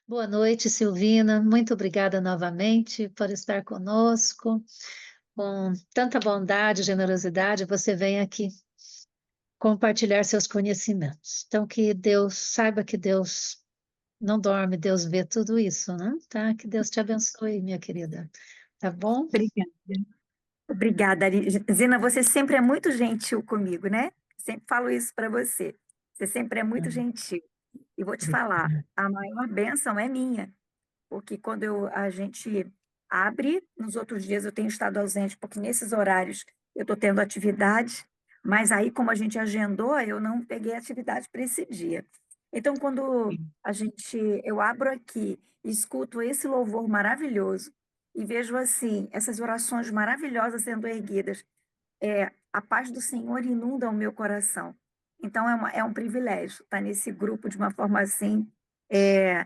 Boa noite, Silvina. Muito obrigada novamente por estar conosco. Com tanta bondade e generosidade, você vem aqui compartilhar seus conhecimentos. Então, que Deus, saiba que Deus não dorme, Deus vê tudo isso, né? Tá? Que Deus te abençoe, minha querida. Tá bom? Obrigada. Obrigada, Zina. Você sempre é muito gentil comigo, né? Sempre falo isso para você. Você sempre é muito Hum, gentil. E vou te falar, Obrigada. a maior bênção é minha, porque quando a gente abre, nos outros dias eu tenho estado ausente, porque nesses horários eu estou tendo atividade, mas aí, como a gente agendou, eu não peguei atividade para esse dia. Então, quando eu abro aqui, escuto esse louvor maravilhoso e vejo assim essas orações maravilhosas sendo erguidas, a paz do Senhor inunda o meu coração. Então, é um privilégio estar nesse grupo de uma forma assim, é,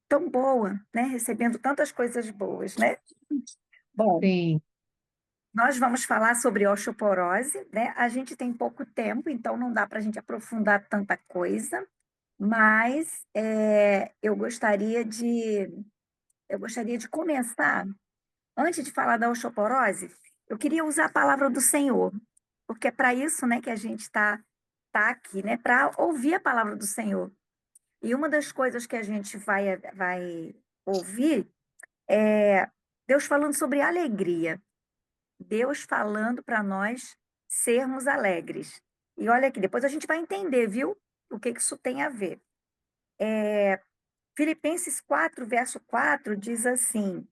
tão boa, né? Recebendo tantas coisas boas, né? Bom, Sim, nós vamos falar sobre osteoporose, né? A gente tem pouco tempo, então não dá para a gente aprofundar tanta coisa, mas eu gostaria de começar, antes de falar da osteoporose, eu queria usar a palavra do Senhor, porque é para isso, né, que a gente tá aqui, né? Para ouvir a palavra do Senhor. E uma das coisas que a gente vai ouvir é Deus falando sobre alegria. Deus falando para nós sermos alegres. E olha aqui, depois a gente vai entender, viu? O que que isso tem a ver. Filipenses 4, verso 4 diz assim: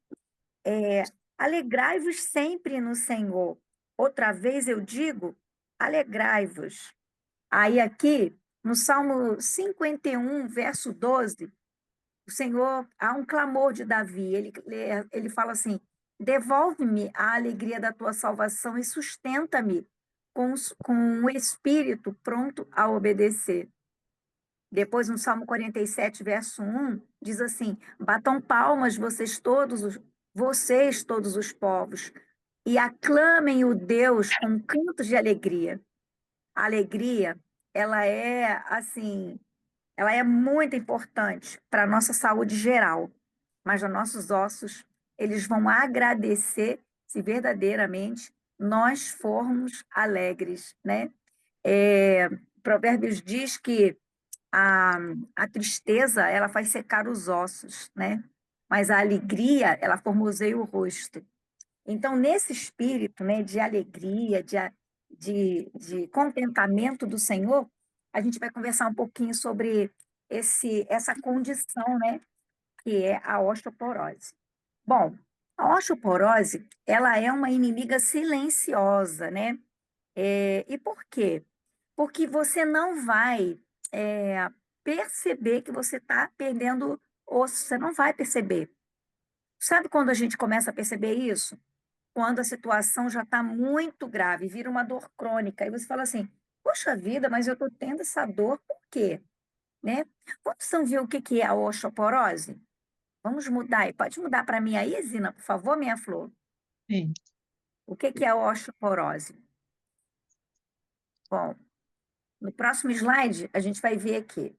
alegrai-vos sempre no Senhor. Outra vez eu digo, alegrai-vos. Aí aqui, no Salmo 51, verso 12, o Senhor, há um clamor de Davi. Ele fala assim: devolve-me a alegria da tua salvação e sustenta-me com um espírito pronto a obedecer. Depois, no Salmo 47, verso 1, diz assim: batam palmas vocês todos os povos, e aclamem o Deus com cantos de alegria. A alegria, ela é assim, ela é muito importante para a nossa saúde geral, mas os nossos ossos, eles vão agradecer se verdadeiramente nós formos alegres, né? É, Provérbios diz que a, a tristeza, ela faz secar os ossos, né? Mas a alegria, ela formoseia o rosto. Então, nesse espírito, né, de alegria, de contentamento do Senhor, a gente vai conversar um pouquinho sobre essa condição, né, que é a osteoporose. Bom, a osteoporose, ela é uma inimiga silenciosa, né? E por quê? Porque você não vai perceber que você está perdendo osso, você não vai perceber. Sabe quando a gente começa a perceber isso? Quando a situação já está muito grave, vira uma dor crônica, e você fala assim: poxa vida, mas eu estou tendo essa dor, por quê? Né? Vamos então ver o que que é a osteoporose? Vamos mudar aí. Pode mudar para mim aí, Zina, por favor, minha flor? sim. O que que é a osteoporose? Bom, no próximo slide, a gente vai ver aqui.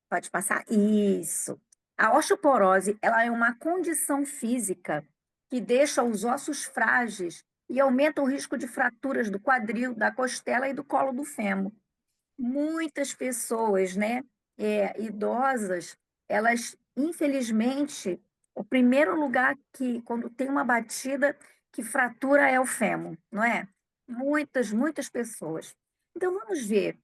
Pode passar? Isso. A osteoporose, ela é uma condição física que deixa os ossos frágeis e aumenta o risco de fraturas do quadril, da costela e do colo do fêmur. Muitas pessoas, né, idosas, elas, infelizmente, o primeiro lugar que, quando tem uma batida, que fratura é o fêmur, não é? Muitas pessoas. Então, vamos ver.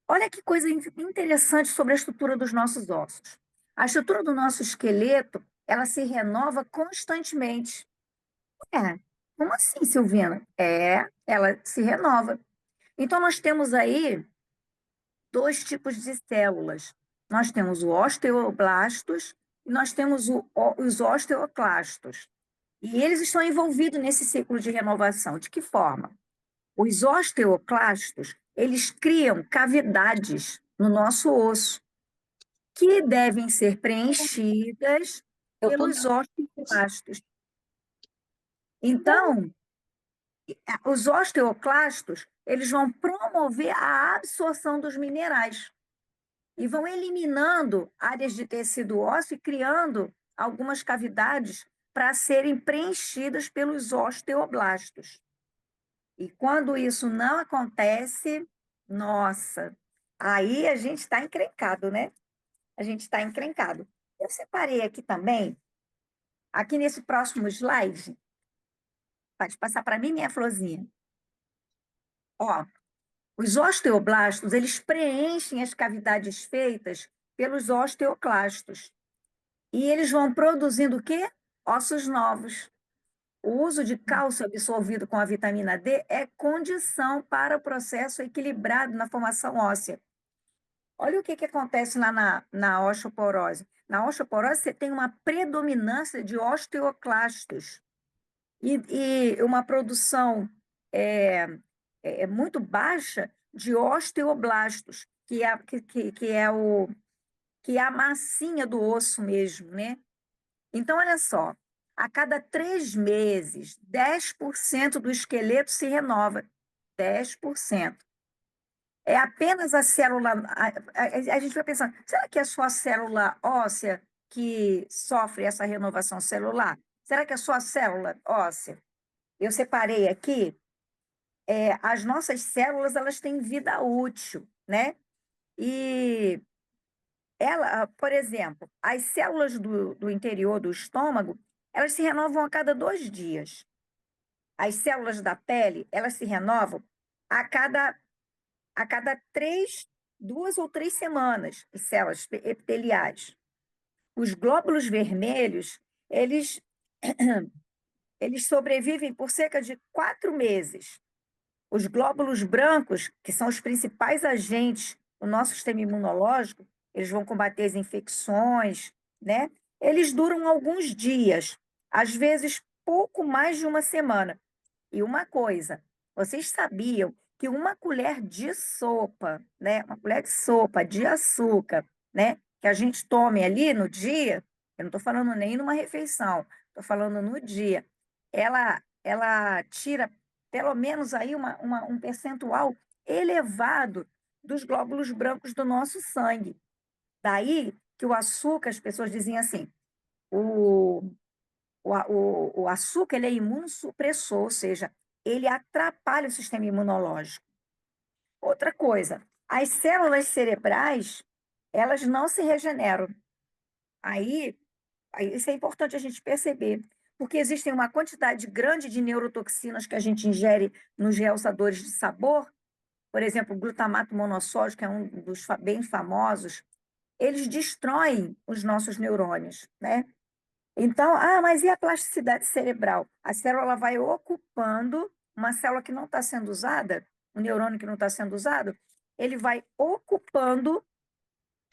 Olha que coisa interessante sobre a estrutura dos nossos ossos. A estrutura do nosso esqueleto, ela se renova constantemente. É, como assim, Silvina? Ela se renova. Então, nós temos aí dois tipos de células. Nós temos o osteoblastos e nós temos os osteoclastos. E eles estão envolvidos nesse ciclo de renovação. De que forma? Os osteoclastos, eles criam cavidades no nosso osso, que devem ser preenchidas Eu tô. pelos osteoclastos. Então, os osteoclastos, eles vão promover a absorção dos minerais. e vão eliminando áreas de tecido ósseo e criando algumas cavidades para serem preenchidas pelos osteoblastos. E quando isso não acontece, nossa, aí a gente está encrencado, né? A gente está encrencado. Eu separei aqui também, aqui nesse próximo slide, pode passar para mim, minha florzinha. Ó, os osteoblastos, eles preenchem as cavidades feitas pelos osteoclastos. E eles vão produzindo o quê? Ossos novos. O uso de cálcio absorvido com a vitamina D é condição para o processo equilibrado na formação óssea. Olha o que acontece lá na osteoporose. Na osteoporose, você tem uma predominância de osteoclastos e uma produção muito baixa de osteoblastos, que é a massinha do osso mesmo, né? Então, olha só, a cada 3 meses, 10% do esqueleto se renova. 10%. É apenas a célula. A gente vai pensando, será que é só a célula óssea que sofre essa renovação celular? Será que é só a célula óssea? Eu separei aqui, as nossas células, elas têm vida útil, né? E por exemplo, as células do interior do estômago, elas se renovam a cada 2 dias. As células da pele, elas se renovam a cada 2 ou 3 semanas, as células epiteliais. Os glóbulos vermelhos, eles, eles sobrevivem por cerca de 4 meses. Os glóbulos brancos, que são os principais agentes do nosso sistema imunológico, eles vão combater as infecções, né? Eles duram alguns dias, às vezes pouco mais de uma semana. E uma coisa, vocês sabiam que uma colher de sopa, né? Uma colher de sopa de açúcar, né? Que a gente tome ali no dia, eu não estou falando nem numa refeição, estou falando no dia, ela tira pelo menos aí um percentual elevado dos glóbulos brancos do nosso sangue. Daí que o açúcar, as pessoas dizem assim, o açúcar ele é imunossupressor, ou seja, ele atrapalha o sistema imunológico. Outra coisa, as células cerebrais, elas não se regeneram. Aí, isso é importante a gente perceber, porque existem uma quantidade grande de neurotoxinas que a gente ingere nos realçadores de sabor, por exemplo, o glutamato monossódico, que é um dos bem famosos, eles destroem os nossos neurônios, né? Então, mas e a plasticidade cerebral? A célula vai ocupando uma célula que não está sendo usada, um neurônio que não está sendo usado, ele vai ocupando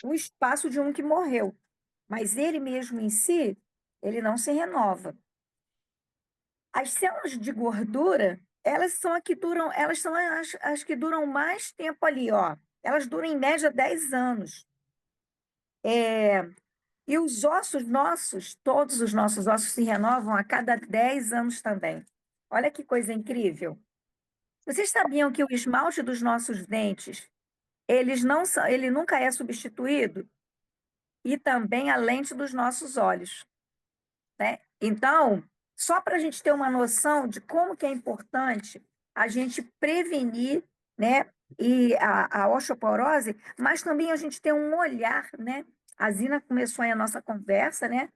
o espaço de um que morreu. Mas ele mesmo em si, ele não se renova. As células de gordura, elas são as que duram mais tempo ali, ó. Elas duram em média 10 anos. E os ossos nossos, todos os nossos ossos se renovam a cada 10 anos também. Olha que coisa incrível. Vocês sabiam que o esmalte dos nossos dentes, ele nunca é substituído? E também a lente dos nossos olhos, né? Então, só para a gente ter uma noção de como que é importante a gente prevenir, né, e a osteoporose, mas também a gente ter um olhar, né? A Zina começou aí a nossa conversa, né?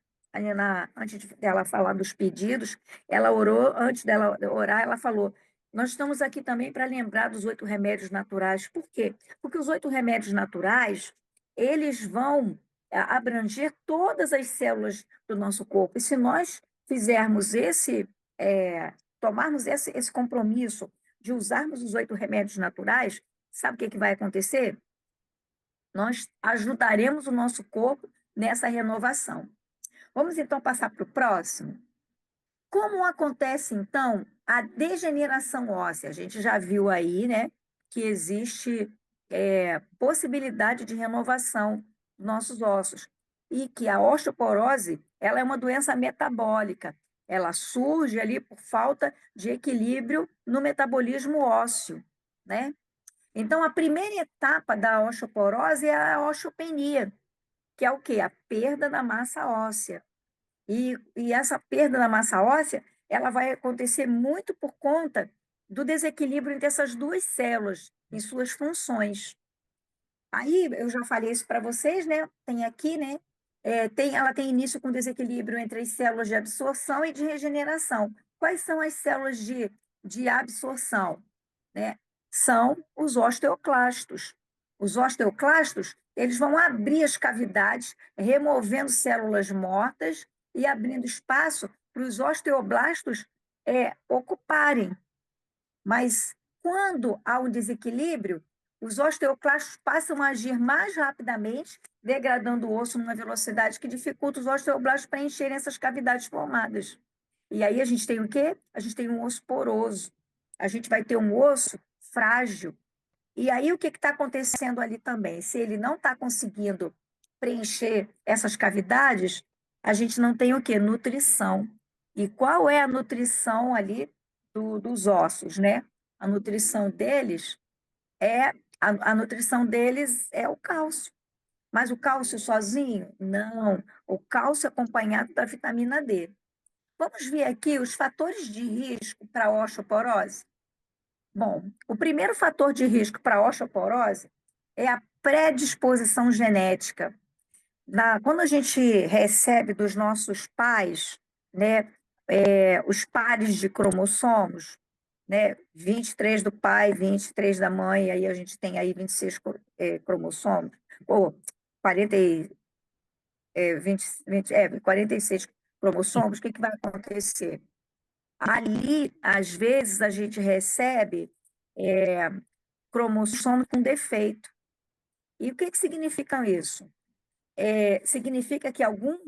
Antes dela falar dos pedidos, ela orou, antes dela orar, ela falou: nós estamos aqui também para lembrar dos 8 remédios naturais. Por quê? Porque os 8 remédios naturais, eles vão abranger todas as células do nosso corpo. E se nós fizermos tomarmos esse compromisso de usarmos os 8 remédios naturais, sabe o que vai acontecer? Nós ajudaremos o nosso corpo nessa renovação. Vamos então passar para o próximo? Como acontece, então, a degeneração óssea? A gente já viu aí, né, que existe possibilidade de renovação dos nossos ossos e que a osteoporose, ela é uma doença metabólica. Ela surge ali por falta de equilíbrio no metabolismo ósseo, né? Então, a primeira etapa da osteoporose é a osteopenia, que é o quê? A perda da massa óssea. E essa perda da massa óssea, ela vai acontecer muito por conta do desequilíbrio entre essas duas células, em suas funções. Aí, eu já falei isso para vocês, né? Tem aqui, né? Ela tem início com desequilíbrio entre as células de absorção e de regeneração. Quais são as células de absorção? Né? São os osteoclastos. Os osteoclastos, eles vão abrir as cavidades, removendo células mortas e abrindo espaço para os osteoblastos ocuparem. Mas quando há um desequilíbrio, os osteoclastos passam a agir mais rapidamente, degradando o osso numa velocidade que dificulta os osteoblastos preencherem essas cavidades formadas. E aí a gente tem o quê? A gente tem um osso poroso. A gente vai ter um osso frágil. E aí o que está acontecendo ali também? Se ele não está conseguindo preencher essas cavidades, a gente não tem o quê? Nutrição. E qual é a nutrição ali dos ossos, né? A nutrição deles a nutrição deles é o cálcio. Mas o cálcio sozinho? Não. O cálcio acompanhado da vitamina D. Vamos ver aqui os fatores de risco para a osteoporose? Bom, o primeiro fator de risco para a osteoporose é a predisposição genética. Quando a gente recebe dos nossos pais, né, os pares de cromossomos, né, 23 do pai, 23 da mãe, aí a gente tem aí 26 cromossomos, ou 40, 46 cromossomos, o que, que vai acontecer? Ali, às vezes, a gente recebe cromossomo com defeito. E o que, que significa isso? Significa que alguma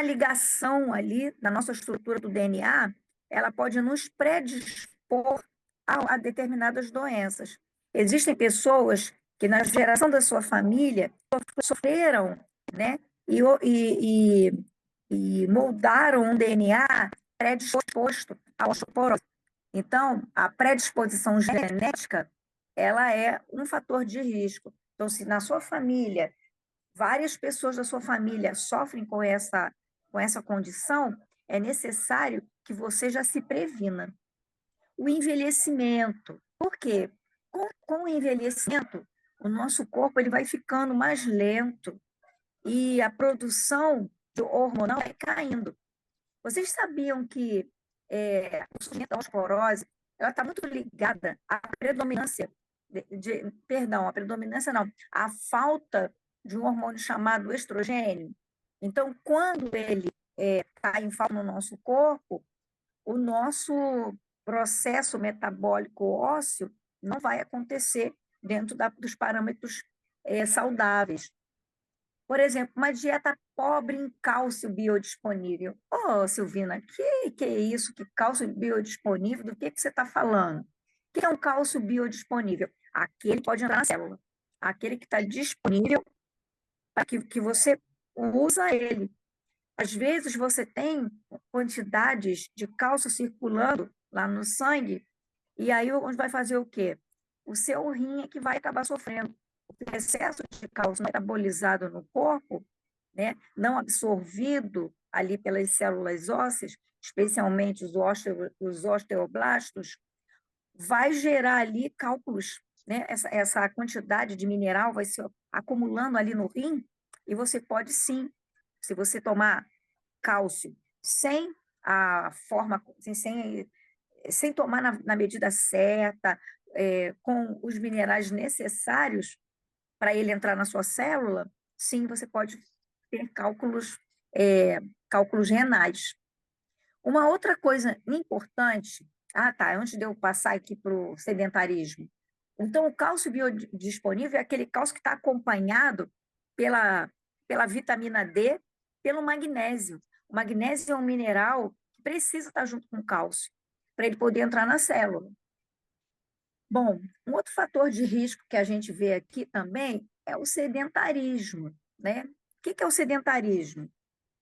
ligação ali na nossa estrutura do DNA, ela pode nos predispor a determinadas doenças. Existem pessoas que na geração da sua família sofreram, né, e moldaram um DNA predisposto à osteoporose. Então, a predisposição genética, ela é um fator de risco. Então, se na sua família, várias pessoas da sua família sofrem com essa condição, é necessário que você já se previna. O envelhecimento. Por quê? Com o envelhecimento, o nosso corpo ele vai ficando mais lento e a produção hormonal vai caindo. Vocês sabiam que o surgimento da osteoporose ela está muito ligada à predominância, perdão, a predominância não, à falta de um hormônio chamado estrogênio. Então, quando ele está em falta no nosso corpo, o nosso processo metabólico ósseo não vai acontecer dentro dos parâmetros saudáveis. Por exemplo, uma dieta pobre em cálcio biodisponível. Ô, Silvina, que é isso? Que cálcio biodisponível? Do que você está falando? O que é um cálcio biodisponível? Aquele que pode entrar na célula. Aquele que está disponível para que você usa ele. Às vezes você tem quantidades de cálcio circulando lá no sangue, e aí onde vai fazer o quê? O seu rim é que vai acabar sofrendo. O excesso de cálcio metabolizado no corpo, né, não absorvido ali pelas células ósseas, especialmente os osteoblastos, vai gerar ali cálculos, né? Essa quantidade de mineral vai se acumulando ali no rim, e você pode sim, se você tomar cálcio sem a forma, sem tomar na medida certa, com os minerais necessários para ele entrar na sua célula, sim, você pode ter cálculos renais. Uma outra coisa importante, tá, antes de eu passar aqui para o sedentarismo. Então, o cálcio biodisponível é aquele cálcio que está acompanhado pela vitamina D, pelo magnésio. O magnésio é um mineral que precisa estar junto com o cálcio, para ele poder entrar na célula. Bom, um outro fator de risco que a gente vê aqui também é o sedentarismo, né? O que é o sedentarismo?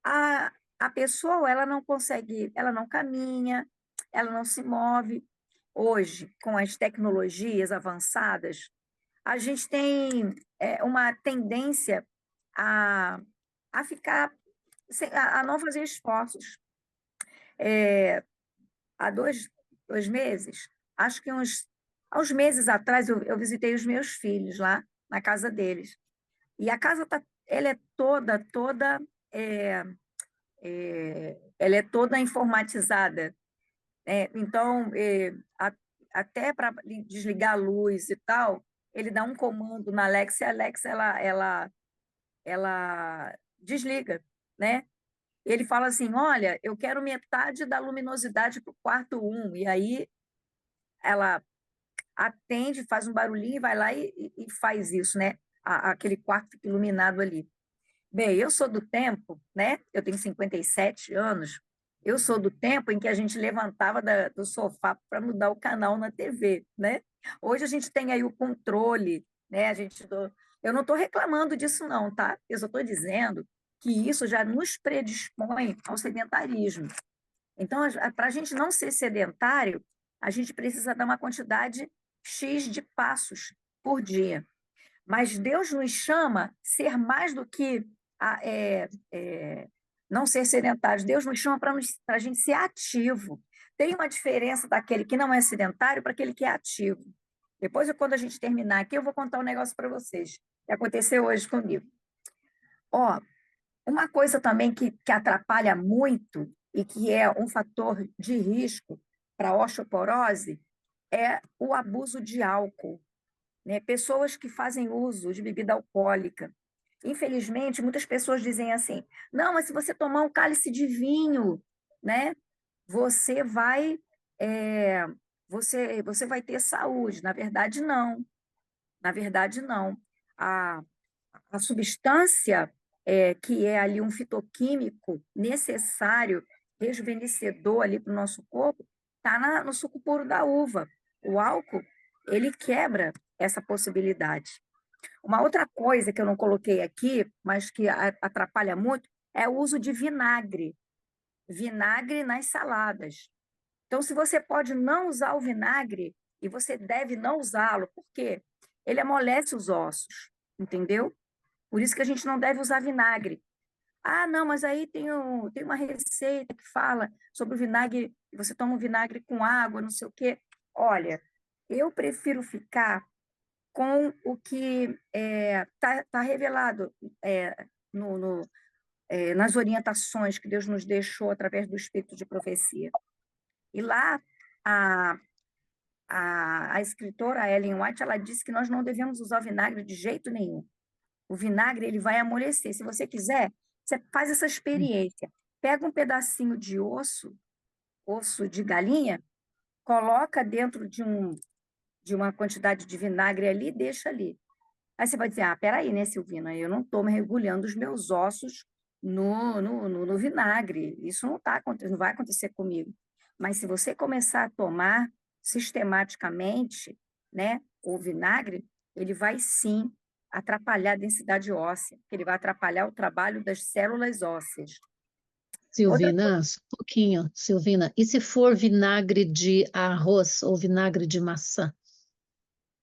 A pessoa, ela não consegue, ela não caminha, ela não se move. Hoje, com as tecnologias avançadas, a gente tem uma tendência a, a ficar, a não fazer esforços. Há dois meses, acho que há uns meses atrás, eu visitei os meus filhos lá na casa deles. E a casa ela é toda, é, ela é toda informatizada. Então, até para desligar a luz e tal, ele dá um comando na Alexa e a Alexa ela desliga, né? Ele fala assim: olha, eu quero metade da luminosidade para o quarto 1. E aí ela atende, faz um barulhinho, vai lá e faz isso, né? Aquele quarto fica iluminado ali. Bem, eu sou do tempo, né? Eu tenho 57 anos. Eu sou do tempo em que a gente levantava do sofá para mudar o canal na TV, né? Hoje a gente tem aí o controle, né? Eu não estou reclamando disso, não, tá? Eu só estou dizendo que isso já nos predispõe ao sedentarismo. Então, para a gente não ser sedentário, a gente precisa dar uma quantidade X de passos por dia. Mas Deus nos chama a ser mais do que não ser sedentários. Deus nos chama para a gente ser ativo. Tem uma diferença daquele que não é sedentário para aquele que é ativo. Depois, quando a gente terminar aqui, eu vou contar um negócio para vocês, que aconteceu hoje comigo. Ó, uma coisa também que atrapalha muito e que é um fator de risco para a osteoporose é o abuso de álcool, né? Pessoas que fazem uso de bebida alcoólica. Infelizmente, muitas pessoas dizem assim: não, mas se você tomar um cálice de vinho, né, você vai, é, você vai ter saúde. Na verdade, não. Na verdade, não. A, a substância que é ali um fitoquímico necessário, rejuvenescedor ali para o nosso corpo, está no suco puro da uva. O álcool, ele quebra essa possibilidade. Uma outra coisa que eu não coloquei aqui, mas que atrapalha muito, é o uso de vinagre. Vinagre nas saladas. Então, se você pode não usar o vinagre, e você deve não usá-lo, por quê? Ele amolece os ossos, entendeu? Por isso que a gente não deve usar vinagre. Ah, não, mas aí tem uma receita que fala sobre o vinagre, você toma um vinagre com água, não sei o quê. Olha, eu prefiro ficar com o que está revelado nas orientações que Deus nos deixou através do Espírito de Profecia. E lá, a, a escritora Ellen White, ela disse que nós não devemos usar o vinagre de jeito nenhum. O vinagre, ele vai amolecer. Se você quiser, você faz essa experiência. Pega um pedacinho de osso de galinha, coloca dentro de uma quantidade de vinagre ali e deixa ali. Aí você vai dizer: ah, peraí, né, Silvina, eu não estou mergulhando os meus ossos no vinagre. Isso não vai acontecer comigo. Mas se você começar a tomar sistematicamente, né, o vinagre, ele vai sim atrapalhar a densidade óssea, ele vai atrapalhar o trabalho das células ósseas. Outra Silvina, só um pouquinho, Silvina. E se for vinagre de arroz ou vinagre de maçã?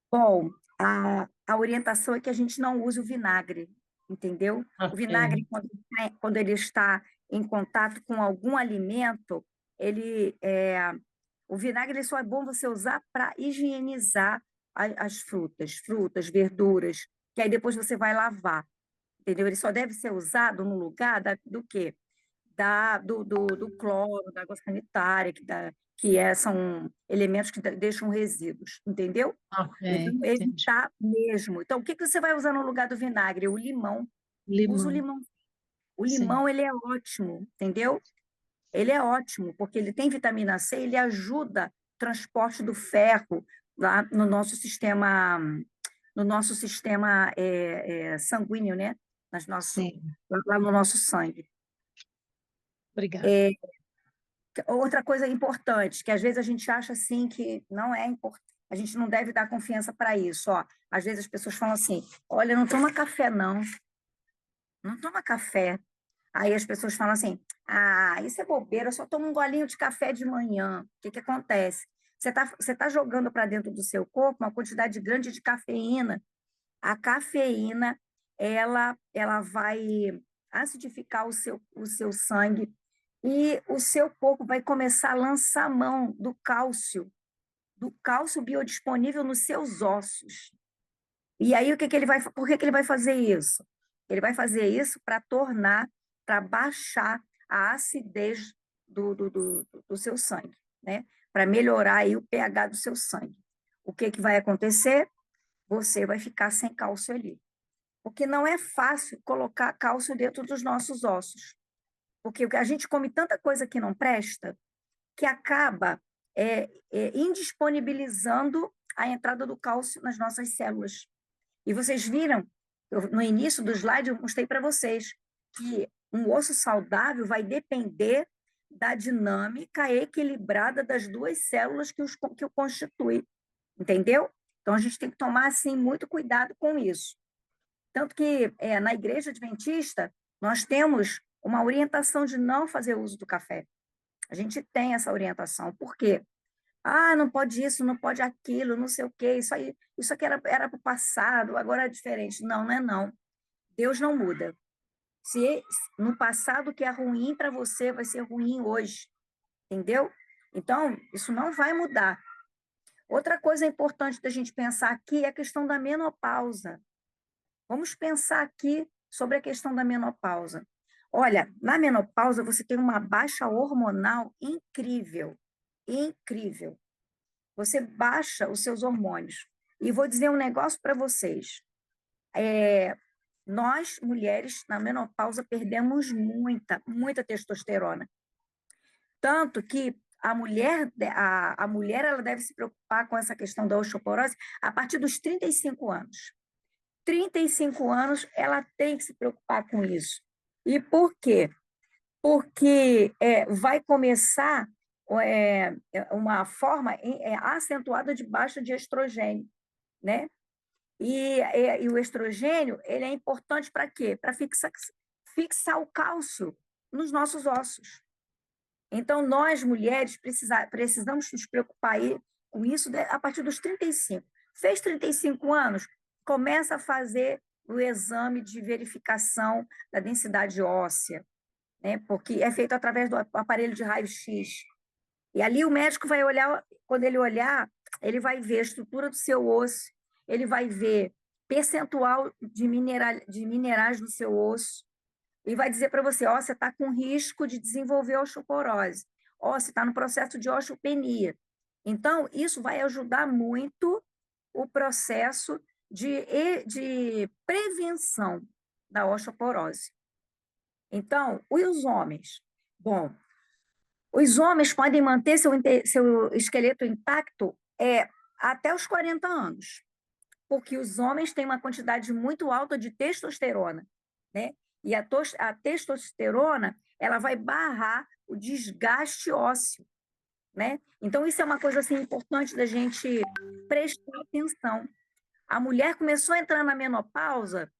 Bom, a orientação é que a gente não use o vinagre, entendeu? O Ok. vinagre, quando ele está em contato com algum alimento, o vinagre ele só é bom você usar para higienizar as frutas, verduras, que aí depois você vai lavar, entendeu? Ele só deve ser usado no lugar do quê? Do cloro, da água sanitária, são elementos que deixam resíduos, entendeu? Ok, Então, entendi. evitar mesmo. Então, o que você vai usar no lugar do vinagre? O limão. Usa o Limão, limão. O sim. limão, ele é ótimo, entendeu? Ele é ótimo, porque ele tem vitamina C, ele ajuda o transporte do ferro lá no nosso sistema sanguíneo, né? Sim, Lá no nosso sangue. obrigada. É, outra coisa importante, que às vezes a gente acha assim que não é importante, a gente não deve dar confiança para isso. Ó. Às vezes as pessoas falam assim: olha, não toma café, não. Não toma café. Aí as pessoas falam assim: ah, isso é bobeira, eu só tomo um golinho de café de manhã. O que que acontece? Você tá jogando para dentro do seu corpo uma quantidade grande de cafeína. A cafeína, ela vai acidificar o seu sangue e o seu corpo vai começar a lançar mão do cálcio biodisponível nos seus ossos. E aí, por que que ele vai fazer isso? Ele vai fazer isso para baixar a acidez do seu sangue, né? Para melhorar aí o pH do seu sangue. O que que vai acontecer? Você vai ficar sem cálcio ali. Porque não é fácil colocar cálcio dentro dos nossos ossos. Porque a gente come tanta coisa que não presta, que acaba indisponibilizando a entrada do cálcio nas nossas células. E vocês viram, no início do slide, eu mostrei para vocês que um osso saudável vai depender da dinâmica equilibrada das duas células que o constituem, entendeu? Então, a gente tem que tomar, assim, muito cuidado com isso. Tanto que, na igreja adventista, nós temos uma orientação de não fazer uso do café. A gente tem essa orientação. Por quê? Ah, não pode isso, não pode aquilo, não sei o quê. Isso aqui era para o passado, agora é diferente. Não, não é não. Deus não muda. Se no passado que é ruim para você, vai ser ruim hoje. Entendeu? Então, isso não vai mudar. Outra coisa importante da gente pensar aqui é a questão da menopausa. Vamos pensar aqui sobre a questão da menopausa. Olha, na menopausa você tem uma baixa hormonal incrível, incrível. Você baixa os seus hormônios. E vou dizer um negócio para vocês. Nós, mulheres, na menopausa, perdemos muita, muita testosterona. Tanto que a mulher ela deve se preocupar com essa questão da osteoporose a partir dos 35 anos. 35 anos, ela tem que se preocupar com isso. E por quê? Porque vai começar uma forma acentuada de baixa de estrogênio, né? E o estrogênio, ele é importante para quê? Para fixar o cálcio nos nossos ossos. Então, nós, mulheres, precisamos nos preocupar aí com isso a partir dos 35. Fez 35 anos, começa a fazer o exame de verificação da densidade óssea, né? Porque é feito através do aparelho de raio-x. E ali o médico vai olhar, quando ele olhar, ele vai ver a estrutura do seu osso, ele vai ver percentual de minerais no seu osso, e vai dizer para você, ó, você está com risco de desenvolver osteoporose, ó, você está no processo de osteopenia. Então, isso vai ajudar muito o processo de prevenção da osteoporose. Então, os homens? Bom, os homens podem manter seu esqueleto intacto até os 40 anos, porque os homens têm uma quantidade muito alta de testosterona, né? E a testosterona, ela vai barrar o desgaste ósseo, né? Então, isso é uma coisa assim, importante da gente prestar atenção. A mulher começou a entrar na menopausa,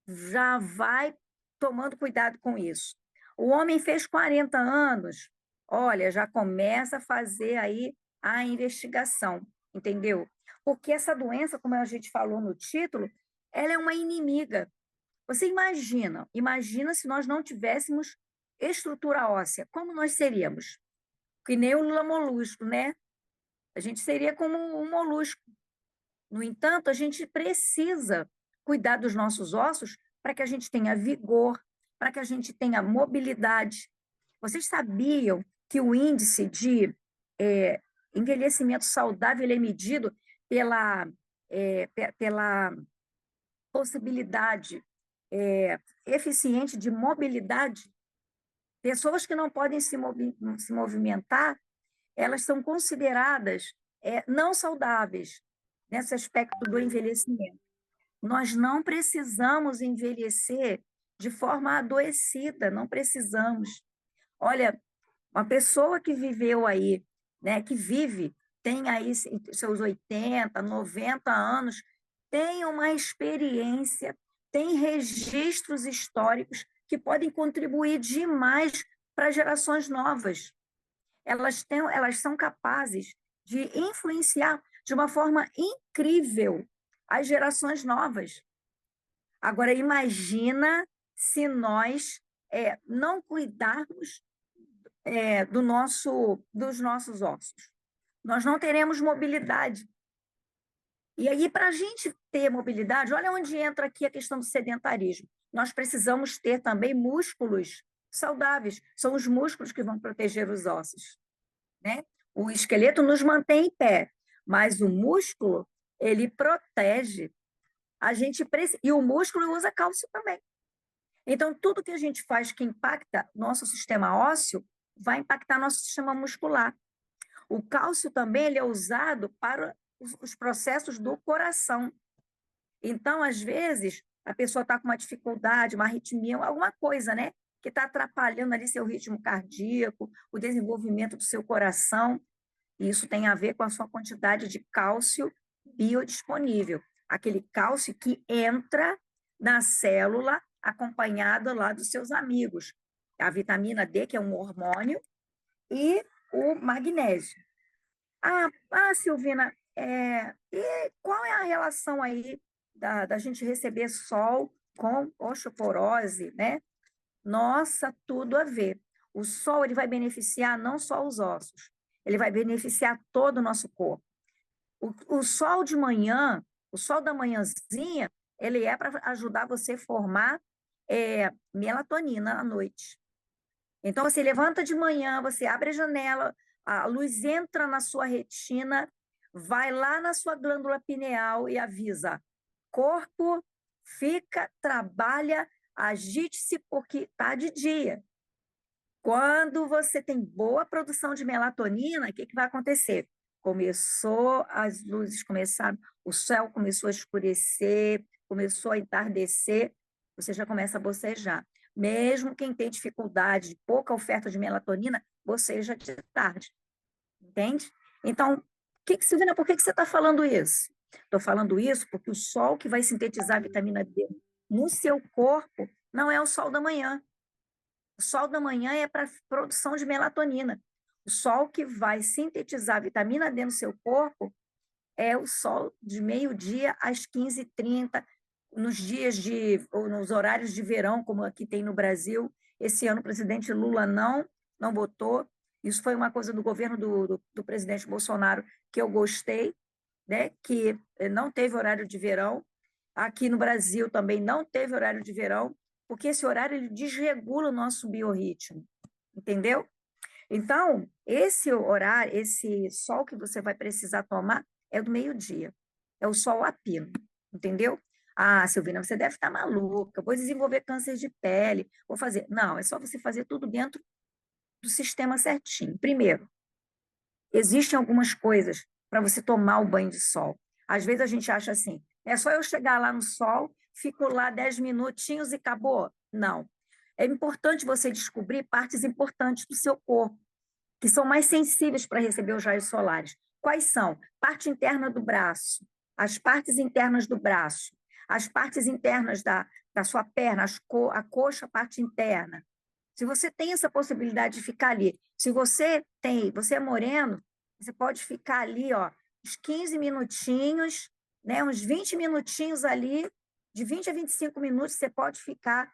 já vai tomando cuidado com isso. O homem fez 40 anos, olha, já começa a fazer aí a investigação, entendeu? Porque essa doença, como a gente falou no título, ela é uma inimiga. Você imagina se nós não tivéssemos estrutura óssea, como nós seríamos? Que nem o Lula molusco, né? A gente seria como um molusco. No entanto, a gente precisa cuidar dos nossos ossos para que a gente tenha vigor, para que a gente tenha mobilidade. Vocês sabiam que o índice de envelhecimento saudável ele é medido pela possibilidade eficiente de mobilidade? Pessoas que não podem se movimentar, elas são consideradas não saudáveis nesse aspecto do envelhecimento. Nós não precisamos envelhecer de forma adoecida, não precisamos. Olha, uma pessoa que viveu aí, né, que vive, tem aí seus 80, 90 anos, tem uma experiência, tem registros históricos que podem contribuir demais para gerações novas. Elas são capazes de influenciar de uma forma incrível as gerações novas. Agora, imagina se nós não cuidarmos dos nossos ossos. Nós não teremos mobilidade. E aí, para a gente ter mobilidade, olha onde entra aqui a questão do sedentarismo. Nós precisamos ter também músculos saudáveis. São os músculos que vão proteger os ossos, né? O esqueleto nos mantém em pé, mas o músculo, ele protege. E o músculo usa cálcio também. Então, tudo que a gente faz que impacta nosso sistema ósseo vai impactar nosso sistema muscular. O cálcio também ele é usado para os processos do coração. Então, às vezes, a pessoa está com uma dificuldade, uma arritmia, alguma coisa, né? Que está atrapalhando ali seu ritmo cardíaco, o desenvolvimento do seu coração. E isso tem a ver com a sua quantidade de cálcio biodisponível. Aquele cálcio que entra na célula acompanhado lá dos seus amigos. A vitamina D, que é um hormônio, e o magnésio. Silvina, e qual é a relação aí da gente receber sol com osteoporose, né? Nossa, tudo a ver. O sol ele vai beneficiar não só os ossos, ele vai beneficiar todo o nosso corpo. O sol de manhã, o sol da manhãzinha, ele é para ajudar você a formar melatonina à noite. Então, você levanta de manhã, você abre a janela, a luz entra na sua retina, vai lá na sua glândula pineal e avisa: corpo, fica, trabalha, agite-se porque está de dia. Quando você tem boa produção de melatonina, o que vai acontecer? As luzes começaram, o céu começou a escurecer, começou a entardecer, você já começa a bocejar. Mesmo quem tem dificuldade, pouca oferta de melatonina, boceja de tarde. Entende? Então, Silvina, por que você está falando isso? Estou falando isso porque o sol que vai sintetizar a vitamina D no seu corpo não é o sol da manhã. O sol da manhã é para produção de melatonina. O sol que vai sintetizar a vitamina D no seu corpo é o sol de meio-dia às 15h30, ou nos horários de verão, como aqui tem no Brasil. Esse ano o presidente Lula não botou. Isso foi uma coisa do governo do presidente Bolsonaro que eu gostei, né? Que não teve horário de verão. Aqui no Brasil também não teve horário de verão, porque esse horário ele desregula o nosso biorritmo, entendeu? Então, esse horário, esse sol que você vai precisar tomar é do meio-dia, é o sol a pino, entendeu? Silvina, você deve estar maluca, vou desenvolver câncer de pele, vou fazer. Não, é só você fazer tudo dentro do sistema certinho. Primeiro, existem algumas coisas para você tomar o banho de sol. Às vezes a gente acha assim, é só eu chegar lá no sol, fico lá 10 minutinhos e acabou. Não. É importante você descobrir partes importantes do seu corpo, que são mais sensíveis para receber os raios solares. Quais são? Parte interna do braço, as partes internas do braço, as partes internas da sua perna, a coxa, a parte interna. Se você tem essa possibilidade de ficar ali, se você é moreno, você pode ficar ali, ó, uns 15 minutinhos, né, uns 20 minutinhos ali, de 20 a 25 minutos você pode ficar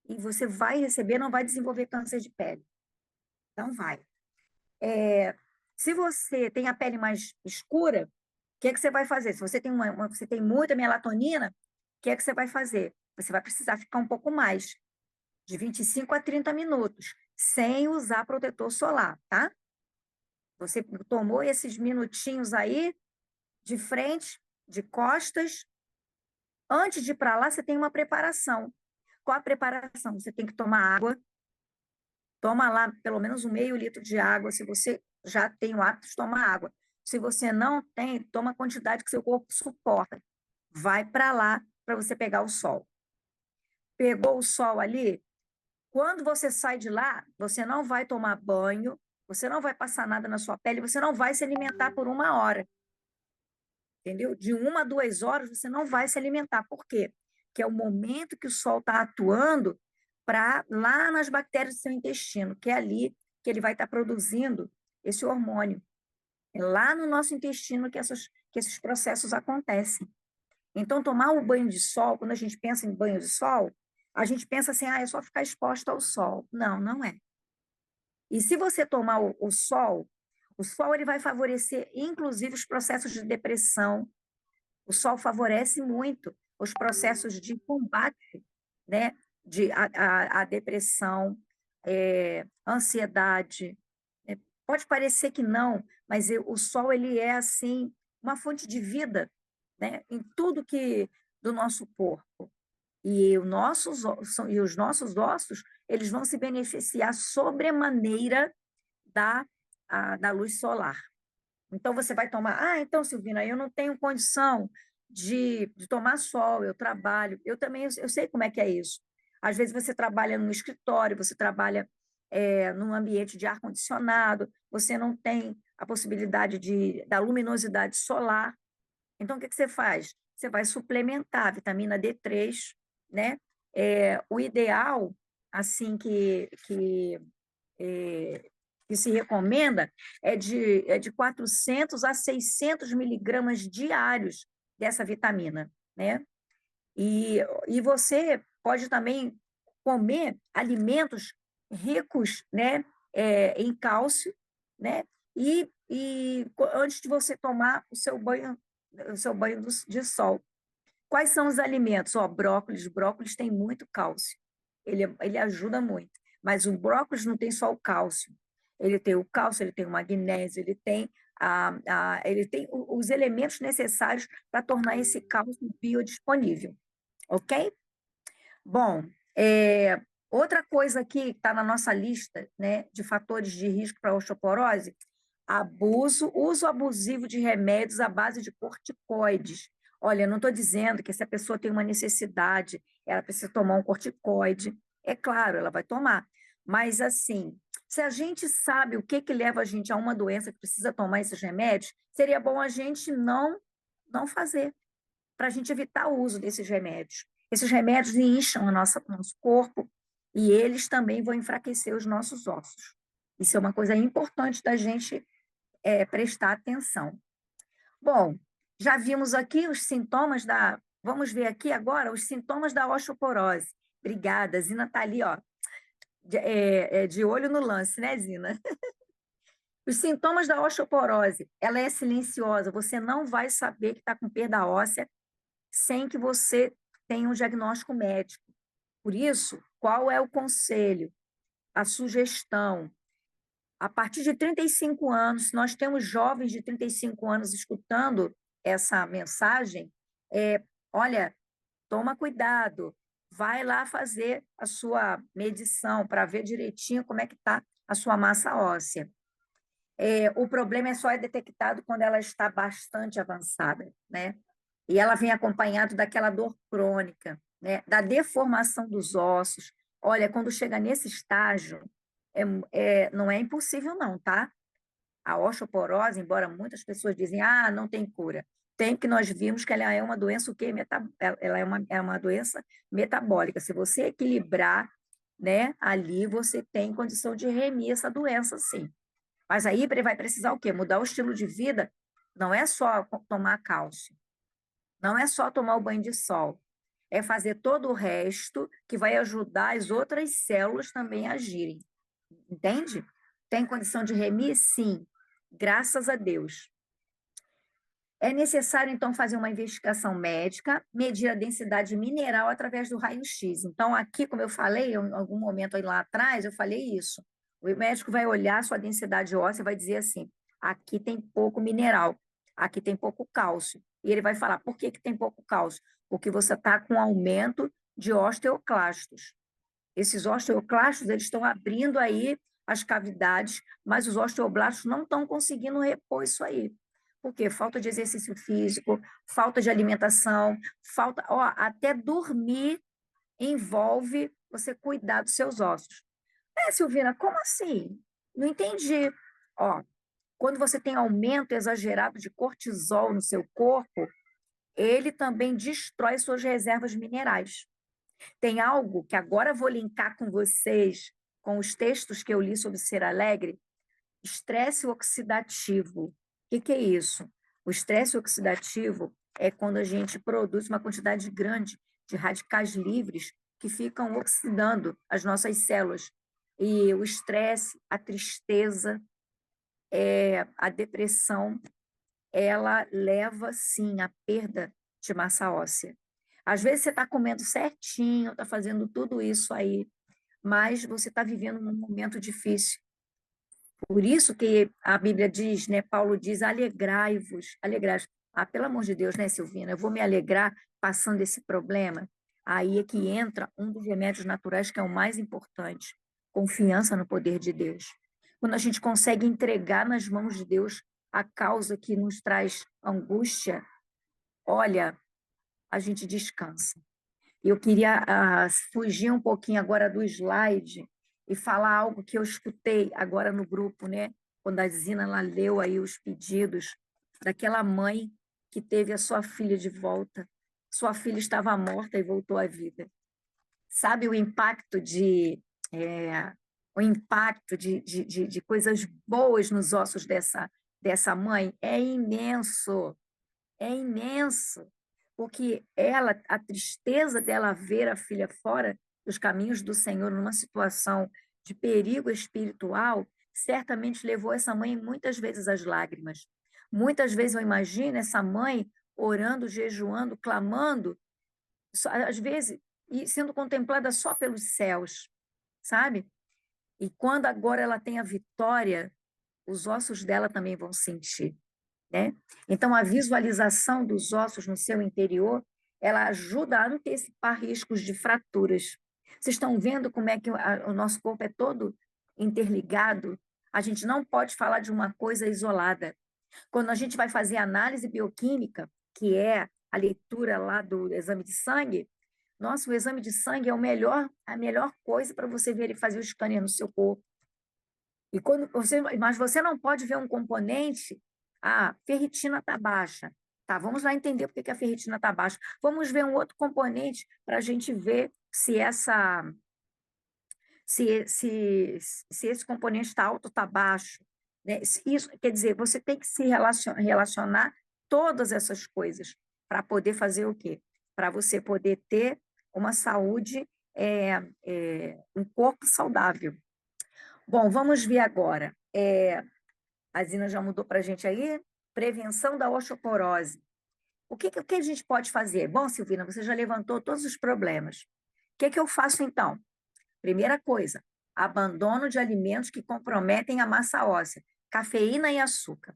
e você vai receber, não vai desenvolver câncer de pele. Não vai. Se você tem a pele mais escura, o que é que você vai fazer? Se você tem você tem muita melatonina, o que é que você vai fazer? Você vai precisar ficar um pouco mais, de 25 a 30 minutos, sem usar protetor solar, tá? Você tomou esses minutinhos aí, de frente, de costas. Antes de ir para lá, você tem uma preparação. Qual a preparação? Você tem que tomar água. Toma lá pelo menos um meio litro de água, se você já tem o hábito de tomar água. Se você não tem, toma a quantidade que seu corpo suporta. Vai para lá para você pegar o sol. Pegou o sol ali, quando você sai de lá, você não vai tomar banho, você não vai passar nada na sua pele, você não vai se alimentar por 1 hora. Entendeu? De 1 a 2 horas você não vai se alimentar. Por quê? Porque é o momento que o sol está atuando para lá nas bactérias do seu intestino, que é ali que ele vai estar produzindo esse hormônio. É lá no nosso intestino que esses processos acontecem. Então, tomar o banho de sol, quando a gente pensa em banho de sol, a gente pensa assim, é só ficar exposto ao sol. Não, não é. E se você tomar o sol ele vai favorecer, inclusive, os processos de depressão. O sol favorece muito os processos de combate, né? A depressão, ansiedade. Pode parecer que não, mas o sol ele é assim uma fonte de vida, né? Em tudo que do nosso corpo. E os nossos ossos, eles vão se beneficiar sobremaneira da luz solar. Então, você vai tomar, então, Silvina, eu não tenho condição de tomar sol, eu trabalho. Eu também, eu sei como é que é isso. Às vezes você trabalha no escritório, você trabalha num ambiente de ar-condicionado, você não tem a possibilidade da luminosidade solar. Então, o que você faz? Você vai suplementar a vitamina D3, né? O ideal, assim, que se recomenda é de 400 a 600 miligramas diários dessa vitamina, né? E você pode também comer alimentos ricos, né, em cálcio, né? Antes de você tomar o seu banho de sol. Quais são os alimentos? Brócolis. Brócolis tem muito cálcio. Ele ajuda muito. Mas o brócolis não tem só o cálcio. Ele tem o cálcio, ele tem o magnésio, ele tem os elementos necessários para tornar esse cálcio biodisponível. Ok? Bom, outra coisa que está na nossa lista, né, de fatores de risco para osteoporose, uso abusivo de remédios à base de corticoides. Olha, eu não estou dizendo que se a pessoa tem uma necessidade, ela precisa tomar um corticoide. É claro, ela vai tomar. Mas, assim, se a gente sabe o que leva a gente a uma doença que precisa tomar esses remédios, seria bom a gente não fazer, para a gente evitar o uso desses remédios. Esses remédios incham o nosso corpo e eles também vão enfraquecer os nossos ossos. Isso é uma coisa importante da gente prestar atenção. Bom, já vimos aqui os sintomas da. Vamos ver aqui agora os sintomas da osteoporose. Obrigada, Zina está ali, ó, de olho no lance, né, Zina? Os sintomas da osteoporose, ela é silenciosa, você não vai saber que está com perda óssea sem que você tenha um diagnóstico médico. Por isso, qual é o conselho, a sugestão? A partir de 35 anos, se nós temos jovens de 35 anos escutando essa mensagem, olha, toma cuidado, vai lá fazer a sua medição para ver direitinho como é que está a sua massa óssea. O problema é detectado quando ela está bastante avançada, né? E ela vem acompanhado daquela dor crônica, né? Da deformação dos ossos. Olha, quando chega nesse estágio, não é impossível não, tá? A osteoporose, embora muitas pessoas dizem, não tem cura, tem, que nós vimos que ela é uma doença o quê? Ela é uma doença metabólica. Se você equilibrar, né, ali você tem condição de remir essa doença, sim. Mas aí vai precisar o quê? Mudar o estilo de vida. Não é só tomar cálcio, não é só tomar o banho de sol, é fazer todo o resto que vai ajudar as outras células também a agirem. Entende? Tem condição de remir? Sim, graças a Deus. É necessário, então, fazer uma investigação médica, medir a densidade mineral através do raio-x. Então, aqui, como eu falei, em algum momento aí lá atrás, eu falei isso. O médico vai olhar a sua densidade óssea e vai dizer assim, aqui tem pouco mineral, aqui tem pouco cálcio. E ele vai falar, por que tem pouco cálcio? Porque você está com aumento de osteoclastos. Esses osteoclastos, eles estão abrindo aí as cavidades, mas os osteoblastos não estão conseguindo repor isso aí. Por quê? Falta de exercício físico, falta de alimentação, até dormir envolve você cuidar dos seus ossos. Silvina, como assim? Não entendi. Quando você tem aumento exagerado de cortisol no seu corpo, ele também destrói suas reservas minerais. Tem algo que agora eu vou linkar com vocês, com os textos que eu li sobre ser alegre, estresse oxidativo. O que é isso? O estresse oxidativo é quando a gente produz uma quantidade grande de radicais livres que ficam oxidando as nossas células. E o estresse, a tristeza, a depressão, ela leva, sim, à perda de massa óssea. Às vezes você está comendo certinho, está fazendo tudo isso aí, mas você está vivendo um momento difícil. Por isso que a Bíblia diz, né, Paulo diz, alegrai-vos, alegrai-vos. Ah, pelo amor de Deus, né, Silvina? Eu vou me alegrar passando esse problema. Aí é que entra um dos remédios naturais que é o mais importante, confiança no poder de Deus. Quando a gente consegue entregar nas mãos de Deus a causa que nos traz angústia, olha, a gente descansa. Eu queria fugir um pouquinho agora do slide e falar algo que eu escutei agora no grupo, né? Quando a Zina ela leu aí os pedidos daquela mãe que teve a sua filha de volta. Sua filha estava morta e voltou à vida. Sabe o impacto é, de coisas boas nos ossos dessa mãe? É imenso, é imenso, porque ela, a tristeza dela ver a filha fora dos caminhos do Senhor, numa situação de perigo espiritual, certamente levou essa mãe muitas vezes às lágrimas. Muitas vezes eu imagino essa mãe orando, jejuando, clamando, às vezes, e sendo contemplada só pelos céus, sabe? E quando agora ela tem a vitória, os ossos dela também vão sentir, né? Então, a visualização dos ossos no seu interior, ela ajuda a antecipar riscos de fraturas. Vocês estão vendo como é que o nosso corpo é todo interligado? A gente não pode falar de uma coisa isolada. Quando a gente vai fazer análise bioquímica, que é a leitura lá do exame de sangue, nossa, o exame de sangue é a melhor coisa para você ver e fazer o scanner no seu corpo. Mas você não pode ver um componente, ferritina está baixa. Tá, vamos lá entender por que a ferritina está baixa. Vamos ver um outro componente para a gente ver se esse componente está alto ou está baixo. Né? Isso quer dizer, você tem que se relacionar todas essas coisas para poder fazer o quê? Para você poder ter uma saúde, um corpo saudável. Bom, vamos ver agora. A Zina já mudou para a gente aí? Prevenção da osteoporose. O que a gente pode fazer? Bom, Silvina, você já levantou todos os problemas. O que eu faço então? Primeira coisa, abandono de alimentos que comprometem a massa óssea, cafeína e açúcar.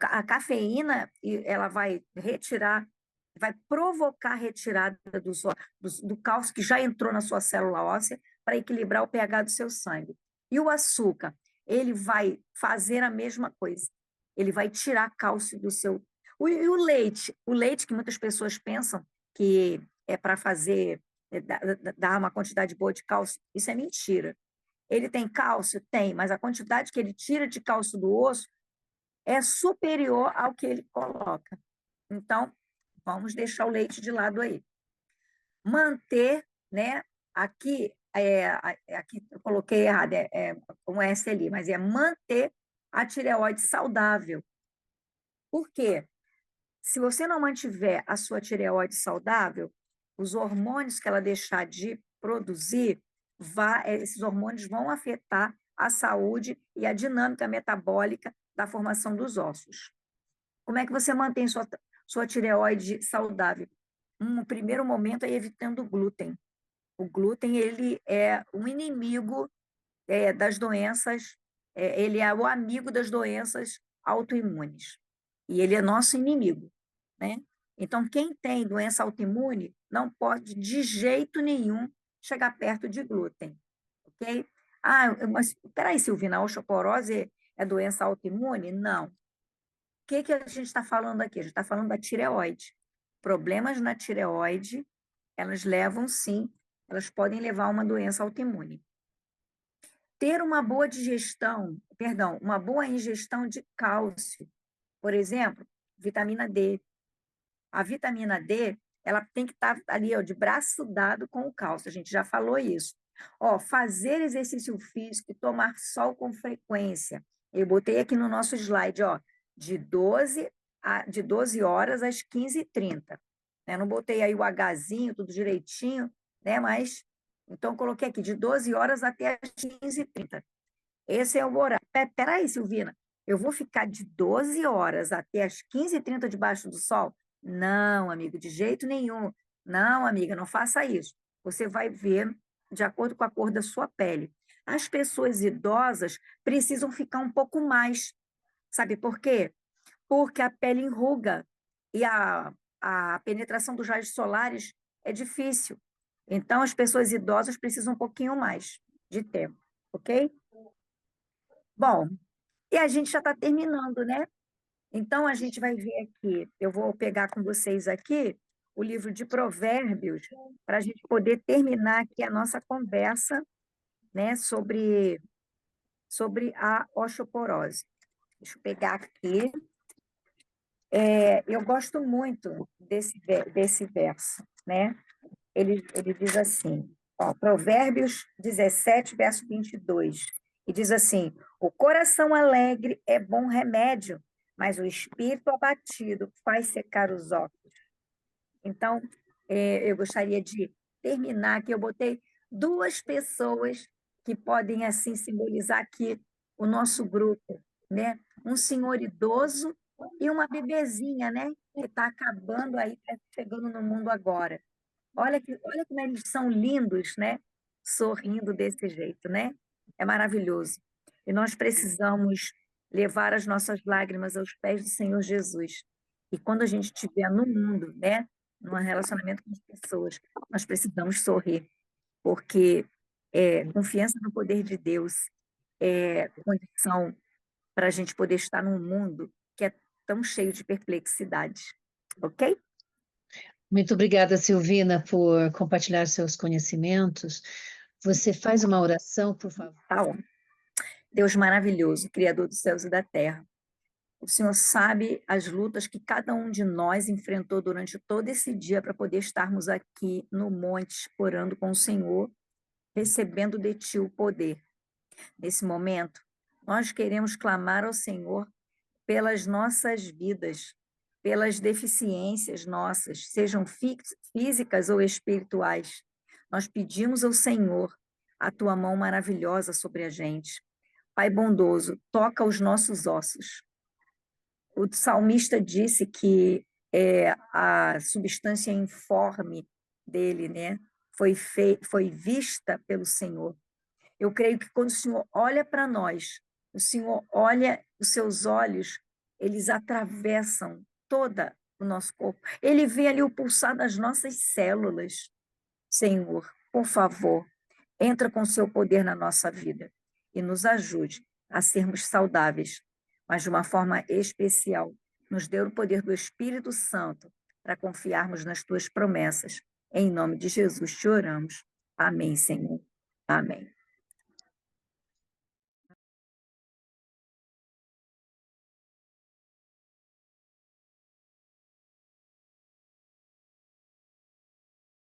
A cafeína, ela vai provocar a retirada do cálcio que já entrou na sua célula óssea para equilibrar o pH do seu sangue. E o açúcar, ele vai fazer a mesma coisa. Ele vai tirar cálcio do seu... E o leite que muitas pessoas pensam que é para fazer, dar uma quantidade boa de cálcio, isso é mentira. Ele tem cálcio? Tem, mas a quantidade que ele tira de cálcio do osso é superior ao que ele coloca. Então, vamos deixar o leite de lado aí. Manter, né? Aqui eu coloquei errado, um S ali, mas é manter a tireoide saudável. Por quê? Se você não mantiver a sua tireoide saudável, os hormônios que ela deixar de produzir, esses hormônios vão afetar a saúde e a dinâmica metabólica da formação dos ossos. Como é que você mantém sua tireoide saudável? No primeiro momento é evitando o glúten. O glúten, ele é um inimigo das doenças, ele é o amigo das doenças autoimunes. E ele é nosso inimigo, né? Então, quem tem doença autoimune não pode, de jeito nenhum, chegar perto de glúten, ok? Mas, peraí, Silvina, a osteoporose é doença autoimune? Não. O que a gente está falando aqui? A gente está falando da tireoide. Problemas na tireoide, elas levam, sim, elas podem levar a uma doença autoimune. Ter uma boa uma boa ingestão de cálcio. Por exemplo, vitamina D. A vitamina D, ela tem que estar ali, ó, de braço dado com o cálcio, a gente já falou isso. Ó, fazer exercício físico e tomar sol com frequência. Eu botei aqui no nosso slide, ó, de 12 horas às 15h30. Né? Não botei aí o Hzinho, tudo direitinho, né? Mas, então, coloquei aqui de 12 horas até às 15h30. Esse é o horário. Peraí, Silvina, eu vou ficar de 12 horas até as 15h30 debaixo do sol? Não, amigo, de jeito nenhum. Não, amiga, não faça isso. Você vai ver de acordo com a cor da sua pele. As pessoas idosas precisam ficar um pouco mais. Sabe por quê? Porque a pele enruga e a penetração dos raios solares é difícil. Então, as pessoas idosas precisam um pouquinho mais de tempo, ok? Bom, e a gente já está terminando, né? Então, a gente vai ver aqui, eu vou pegar com vocês aqui o livro de Provérbios, para a gente poder terminar aqui a nossa conversa, né, sobre a osteoporose. Deixa eu pegar aqui. Eu gosto muito desse verso, né? Ele diz assim, ó, Provérbios 17, verso 22, e diz assim: o coração alegre é bom remédio, mas o espírito abatido faz secar os ossos. Então, eu gostaria de terminar aqui. Eu botei duas pessoas que podem, assim, simbolizar aqui o nosso grupo, né? Um senhor idoso e uma bebezinha, né? Que está acabando aí, tá chegando no mundo agora. Olha como eles são lindos, né? Sorrindo desse jeito, né? É maravilhoso. E nós precisamos levar as nossas lágrimas aos pés do Senhor Jesus. E quando a gente estiver no mundo, né? Num relacionamento com as pessoas, nós precisamos sorrir, porque confiança no poder de Deus é condição para a gente poder estar num mundo que é tão cheio de perplexidades. Ok? Muito obrigada, Silvina, por compartilhar seus conhecimentos. Você faz uma oração, por favor? Tá bom. Deus maravilhoso, Criador dos céus e da terra. O Senhor sabe as lutas que cada um de nós enfrentou durante todo esse dia para poder estarmos aqui no monte, orando com o Senhor, recebendo de Ti o poder. Nesse momento, nós queremos clamar ao Senhor pelas nossas vidas, pelas deficiências nossas, sejam físicas ou espirituais. Nós pedimos ao Senhor a Tua mão maravilhosa sobre a gente. Pai bondoso, toca os nossos ossos. O salmista disse que a substância informe dele, né, foi vista pelo Senhor. Eu creio que quando o Senhor olha para nós, o Senhor olha, os seus olhos, eles atravessam toda o nosso corpo. Ele vê ali o pulsar das nossas células. Senhor, por favor, entra com o seu poder na nossa vida e nos ajude a sermos saudáveis, mas de uma forma especial. Nos dê o poder do Espírito Santo para confiarmos nas tuas promessas. Em nome de Jesus te oramos. Amém, Senhor. Amém.